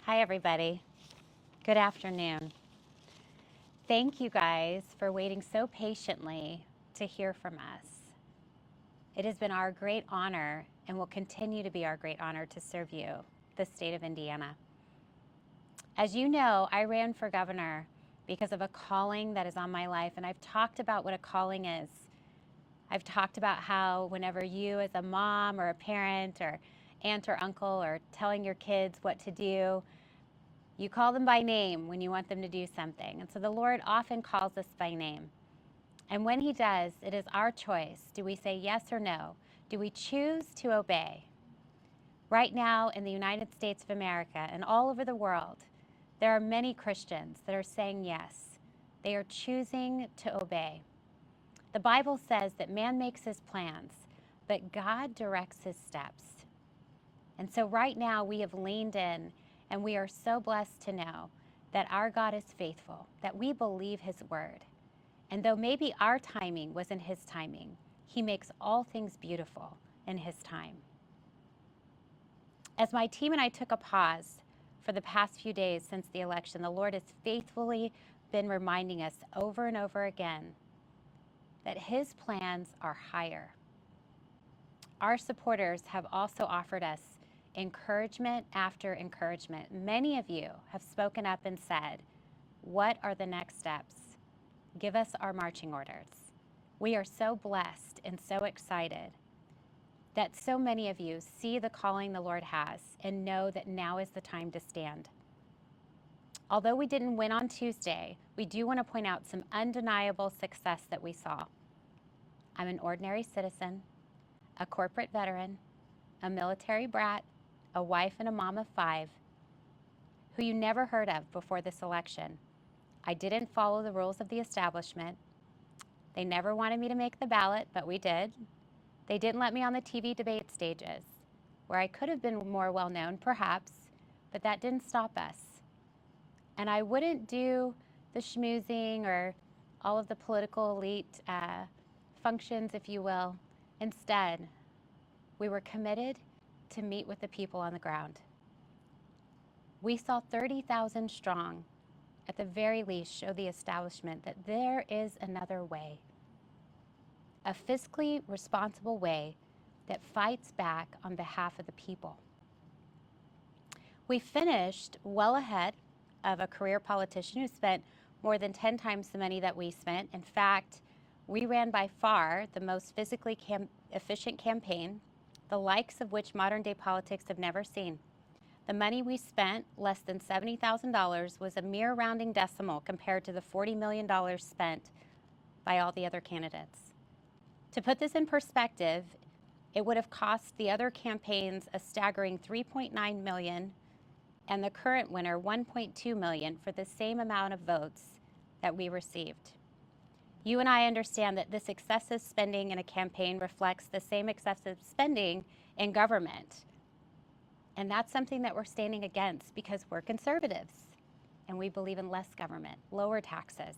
Hi, everybody. Good afternoon. Thank you guys for waiting so patiently to hear from us. It has been our great honor and will continue to be our great honor to serve you, the state of Indiana. As you know, I ran for governor because of a calling that is on my life, and I've talked about what a calling is. I've talked about how whenever you as a mom or a parent or aunt or uncle are telling your kids what to do, you call them by name when you want them to do something. And so the Lord often calls us by name. And when He does, it is our choice. Do we say yes or no? Do we choose to obey? Right now in the United States of America and all over the world, there are many Christians that are saying yes. They are choosing to obey. The Bible says that man makes his plans, but God directs his steps. And so right now we have leaned in, and we are so blessed to know that our God is faithful, that we believe His word. And though maybe our timing wasn't His timing, He makes all things beautiful in His time. As my team and I took a pause for the past few days since the election, the Lord has faithfully been reminding us over and over again that His plans are higher. Our supporters have also offered us encouragement after encouragement. Many of you have spoken up and said, what are the next steps? Give us our marching orders. We are so blessed and so excited that so many of you see the calling the Lord has and know that now is the time to stand. Although we didn't win on Tuesday, we do want to point out some undeniable success that we saw. I'm an ordinary citizen, a corporate veteran, a military brat, a wife and a mom of 5, who you never heard of before this election. I didn't follow the rules of the establishment. They never wanted me to make the ballot, but we did. They didn't let me on the TV debate stages, where I could have been more well known, perhaps, but that didn't stop us. And I wouldn't do the schmoozing or all of the political elite functions, if you will. Instead, we were committed to meet with the people on the ground. We saw 30,000 strong, at the very least, show the establishment that there is another way, a fiscally responsible way that fights back on behalf of the people. We finished well ahead of a career politician who spent more than 10 times the money that we spent. In fact, we ran by far the most physically efficient campaign, the likes of which modern day politics have never seen. The money we spent, less than $70,000, was a mere rounding decimal compared to the $40 million spent by all the other candidates. To put this in perspective, it would have cost the other campaigns a staggering $3.9 million and the current winner $1.2 million for the same amount of votes that we received. You and I understand that this excessive spending in a campaign reflects the same excessive spending in government. And that's something that we're standing against because we're conservatives and we believe in less government, lower taxes.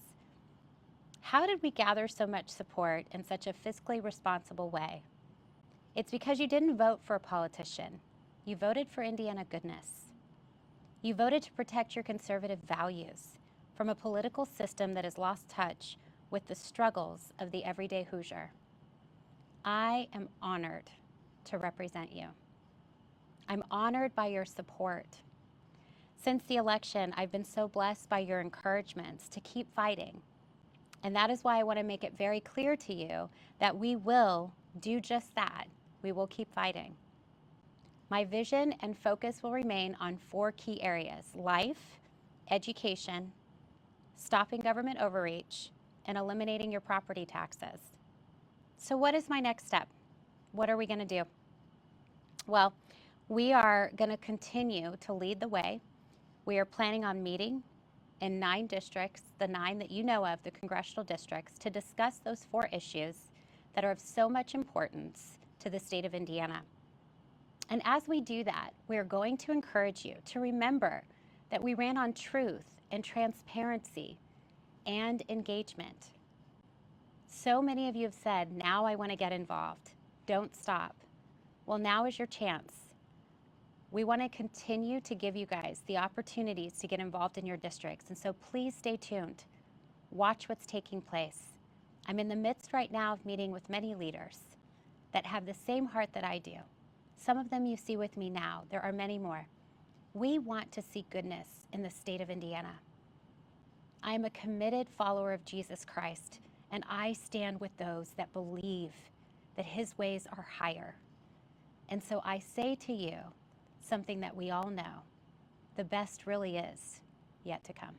How did we gather so much support in such a fiscally responsible way? It's because you didn't vote for a politician. You voted for Indiana goodness. You voted to protect your conservative values from a political system that has lost touch with the struggles of the everyday Hoosier. I am honored to represent you. I'm honored by your support. Since the election, I've been so blessed by your encouragements to keep fighting. And that is why I want to make it very clear to you that we will do just that. We will keep fighting. My vision and focus will remain on 4 key areas: life, education, stopping government overreach, and eliminating your property taxes. So what is my next step? What are we going to do? Well, we are going to continue to lead the way. We are planning on meeting in 9 districts, the 9 that you know of, the congressional districts, to discuss those 4 issues that are of so much importance to the state of Indiana. And as we do that, we are going to encourage you to remember that we ran on truth and transparency and engagement. So many of you have said, now I want to get involved. Don't stop. Well, now is your chance. We want to continue to give you guys the opportunities to get involved in your districts. And so please stay tuned. Watch what's taking place. I'm in the midst right now of meeting with many leaders that have the same heart that I do. Some of them you see with me now. There are many more. We want to see goodness in the state of Indiana. I am a committed follower of Jesus Christ, and I stand with those that believe that his ways are higher. And so I say to you something that we all know: the best really is yet to come.